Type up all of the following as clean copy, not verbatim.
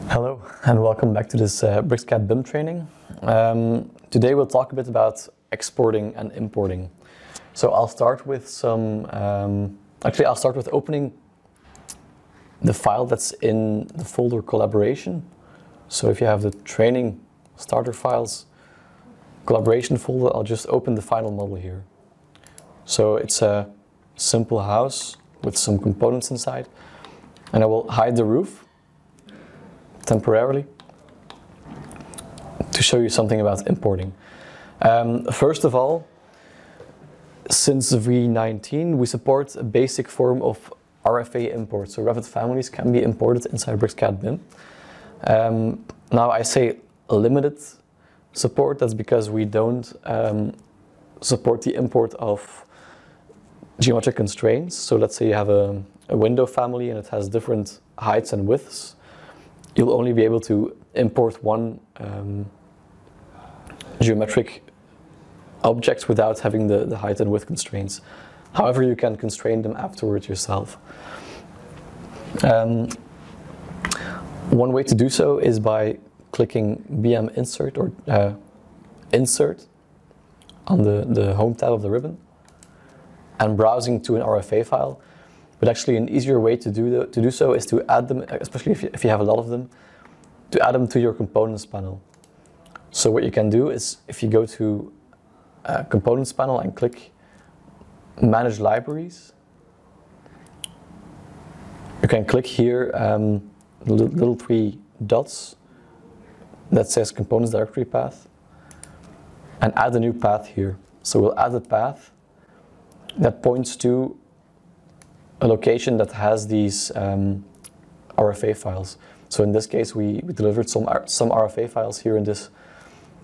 Hello and welcome back to this BricsCAD BIM training. Today we'll talk a bit about exporting and importing. So I'll start with I'll start with opening the file that's in the folder collaboration. So if you have the training starter files collaboration folder, I'll just open the final model here. So it's a simple house with some components inside, and I will hide the roof temporarily to show you something about importing. First of all, since V19 we support a basic form of RFA import, so Revit families can be imported inside BricsCAD BIM. Now I say limited support, that's because we don't support the import of geometric constraints. So let's say you have a window family and it has different heights and widths. You'll only be able to import one geometric object without having the height and width constraints. However, you can constrain them afterwards yourself. One way to do so is by clicking BM Insert or Insert on the Home tab of the ribbon and browsing to an RFA file. But actually an easier way to do so is to add them, especially if you have a lot of them, to add them to your components panel. So what you can do is, if you go to Components panel and click Manage Libraries, you can click here the little three dots that says Components Directory Path and add a new path here. So we'll add a path that points to a location that has these RFA files. So in this case, we delivered some RFA files here in this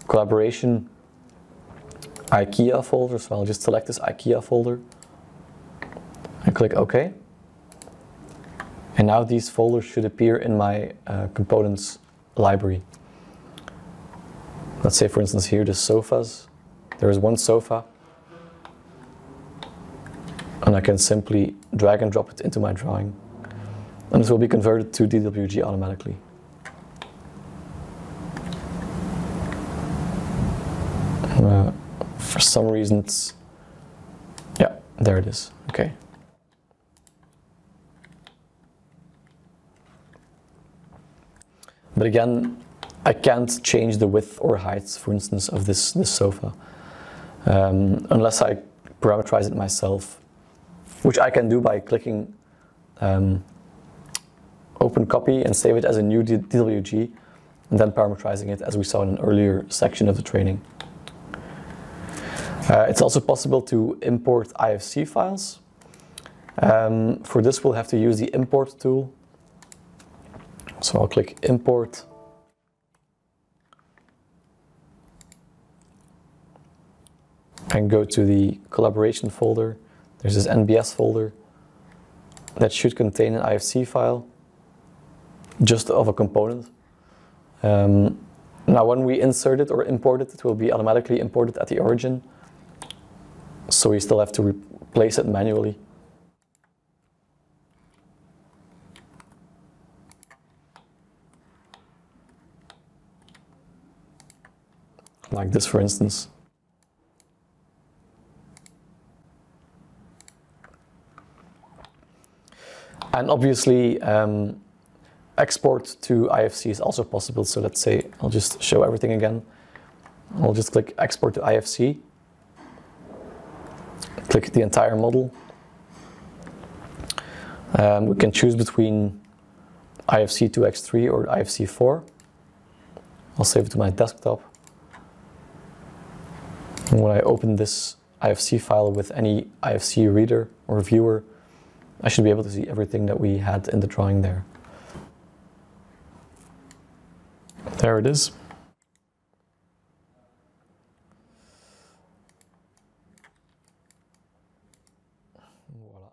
collaboration IKEA folder. So I'll just select this IKEA folder and click OK. And now these folders should appear in my components library. Let's say, for instance, here the sofas. There is one sofa, and I can simply drag and drop it into my drawing. And this will be converted to DWG automatically. For some reason it's, yeah, there it is, okay. But again, I can't change the width or height, for instance, of this sofa, unless I parameterize it myself, which I can do by clicking Open Copy and save it as a new DWG, and then parameterizing it, as we saw in an earlier section of the training. It's also possible to import IFC files. For this, we'll have to use the Import tool. So I'll click Import. And go to the collaboration folder. There's this NBS folder that should contain an IFC file, just of a component. Now when we insert it or import it, it will be automatically imported at the origin. So we still have to replace it manually. Like this, for instance. And obviously, export to IFC is also possible. So let's say, I'll just show everything again. I'll just click Export to IFC. Click the entire model. We can choose between IFC 2x3 or IFC 4. I'll save it to my desktop. And when I open this IFC file with any IFC reader or viewer, I should be able to see everything that we had in the drawing there. There it is. Voila.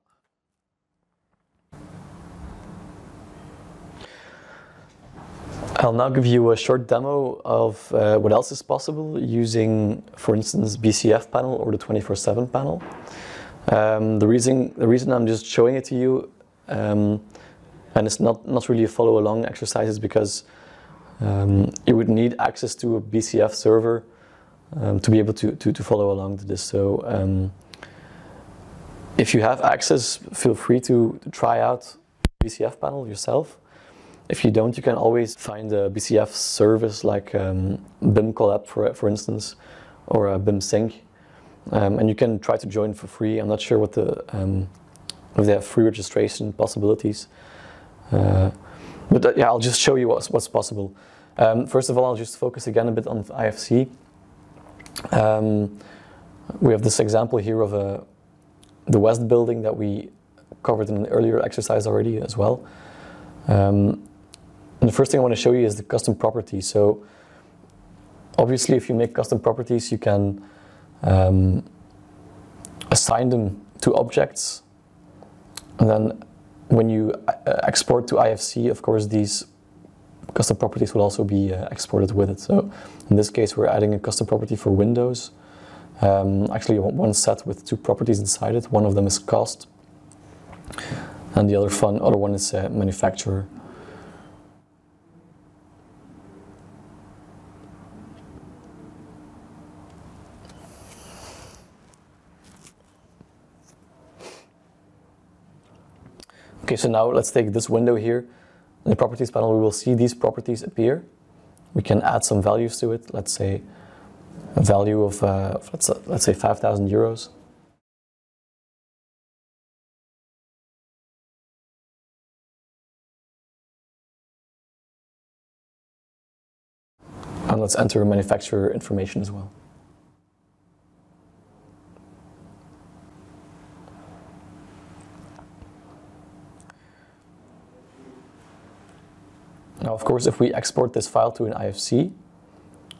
I'll now give you a short demo of what else is possible using, for instance, BCF panel or the 24/7 panel. The reason I'm just showing it to you, and it's not really a follow along exercise, is because you would need access to a BCF server to be able to follow along to this. So if you have access, feel free to try out BCF panel yourself. If you don't, you can always find a BCF service like BIM Collab, for instance, or a BIM Sync, and you can try to join for free. I'm not sure what if they have free registration possibilities, but yeah, I'll just show you what's possible. First of all, I'll just focus again a bit on IFC. We have this example here of the West building that we covered in an earlier exercise already as well. And the first thing I want to show you is the custom property. So obviously, if you make custom properties, you can assign them to objects, and then when you export to IFC, of course, these custom properties will also be exported with it. So in this case, we're adding a custom property for Windows. Actually, one set with two properties inside it. One of them is cost, and the other one is manufacturer. Okay, so now let's take this window here. In the properties panel, we will see these properties appear. We can add some values to it. Let's say a value of let's say 5,000 euros. And let's enter manufacturer information as well. Now, of course, if we export this file to an IFC,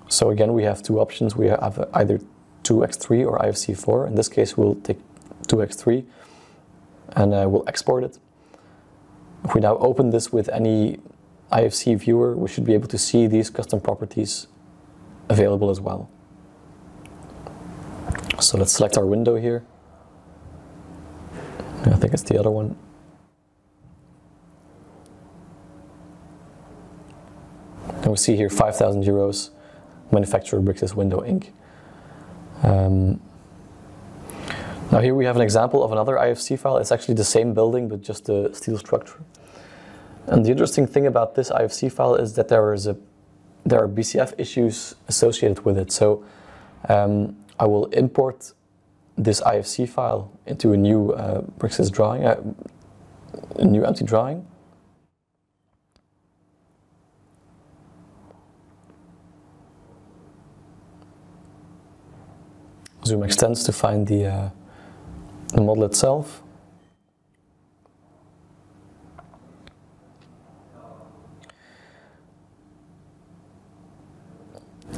so again, we have two options. We have either 2x3 or IFC4. In this case, we'll take 2x3 and we'll export it. If we now open this with any IFC viewer, we should be able to see these custom properties available as well. So let's select our window here. I think it's the other one. And we see here 5,000 euros, manufacturer BricsCAD Window Inc. Now here we have an example of another IFC file. It's actually the same building, but just a steel structure. And the interesting thing about this IFC file is that there are BCF issues associated with it. So I will import this IFC file into a new BricsCAD drawing, a new empty drawing. Zoom extends to find the model itself.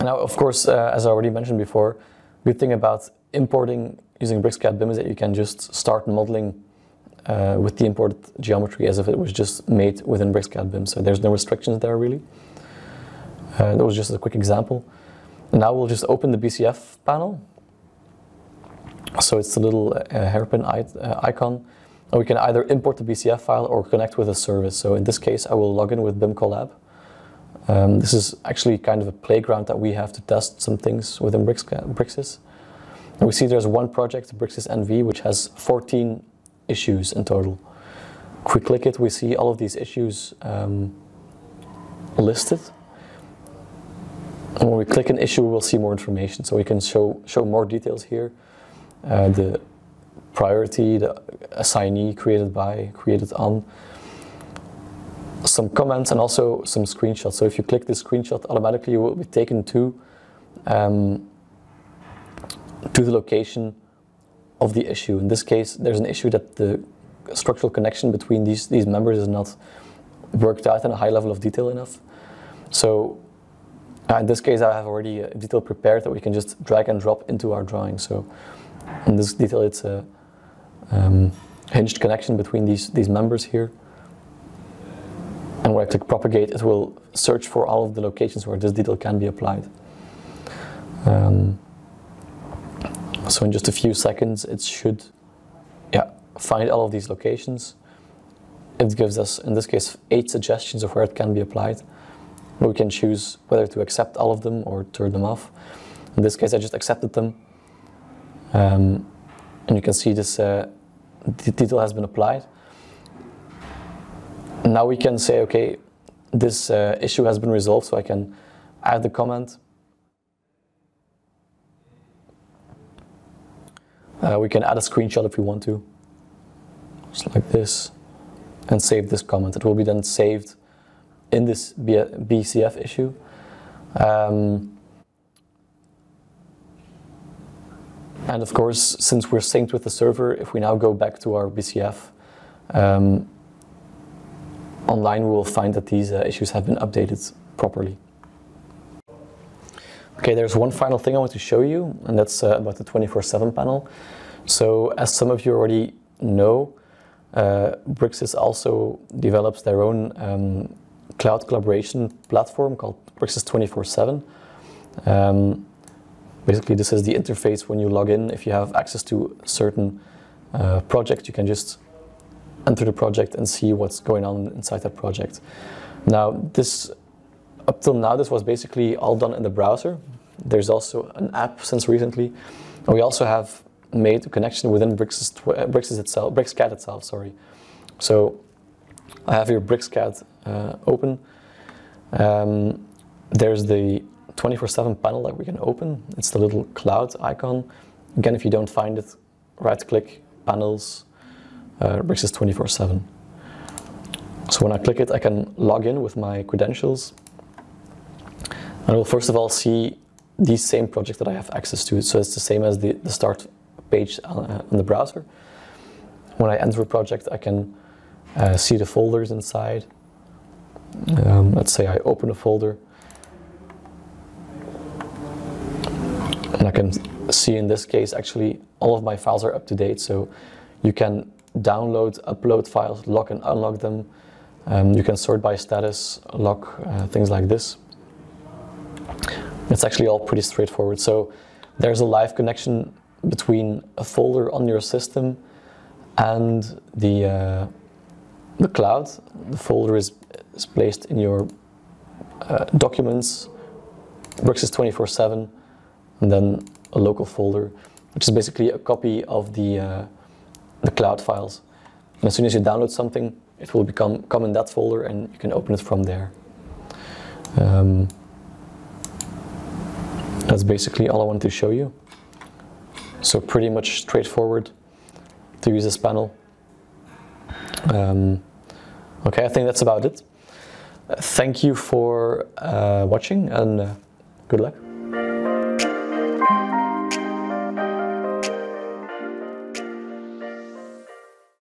Now, of course, as I already mentioned before, good thing about importing using BricsCAD BIM is that you can just start modeling with the imported geometry as if it was just made within BricsCAD BIM. So there's no restrictions there really. That was just a quick example. And now we'll just open the BCF panel. So it's the little hairpin icon. And we can either import the BCF file or connect with a service. So in this case, I will log in with BIM Collab. This is actually kind of a playground that we have to test some things within BricsCAD. And we see there's one project, BricsCAD NV, which has 14 issues in total. If we click it, we see all of these issues listed. And when we click an issue, we'll see more information. So we can show more details here. The priority, the assignee, created by, created on, some comments, and also some screenshots. So if you click this screenshot, automatically you will be taken to the location of the issue. In this case, there's an issue that the structural connection between these members is not worked out in a high level of detail enough. So in this case, I have already a detail prepared that we can just drag and drop into our drawing. So in this detail, it's a hinged connection between these members here. And when I click propagate, it will search for all of the locations where this detail can be applied. So in just a few seconds, it should find all of these locations. It gives us, in this case, 8 suggestions of where it can be applied. We can choose whether to accept all of them or turn them off. In this case, I just accepted them. And you can see this detail has been applied. Now we can say, okay, this issue has been resolved, so I can add the comment. We can add a screenshot if we want to, just like this, and save this comment. It will be then saved in this BCF issue. And of course, since we're synced with the server, if we now go back to our BCF, online we will find that these issues have been updated properly. Okay, there's one final thing I want to show you, and that's about the 24/7 panel. So as some of you already know, BricsCAD also develops their own cloud collaboration platform called BricsCAD 24/7. Basically, this is the interface when you log in. If you have access to a certain project, you can just enter the project and see what's going on inside that project. Now, up till now, this was basically all done in the browser. There's also an app since recently. And we also have made a connection within BricsCAD itself. Sorry. So I have here BricsCAD open. There's the 24/7 panel that we can open. It's the little cloud icon. Again, if you don't find it, right-click, Panels, BricsCAD 24/7. So when I click it, I can log in with my credentials. And I will first of all see these same projects that I have access to. So it's the same as the start page on the browser. When I enter a project, I can see the folders inside. Let's say I open a folder. And I can see in this case, actually, all of my files are up to date. So you can download, upload files, lock and unlock them. You can sort by status, lock, things like this. It's actually all pretty straightforward. So there's a live connection between a folder on your system and the cloud. The folder is placed in your documents, BricsCAD 24/7, and then a local folder, which is basically a copy of the cloud files. And as soon as you download something, it will come in that folder, and you can open it from there. That's basically all I wanted to show you. So pretty much straightforward to use this panel. Okay, I think that's about it. Thank you for watching, and good luck.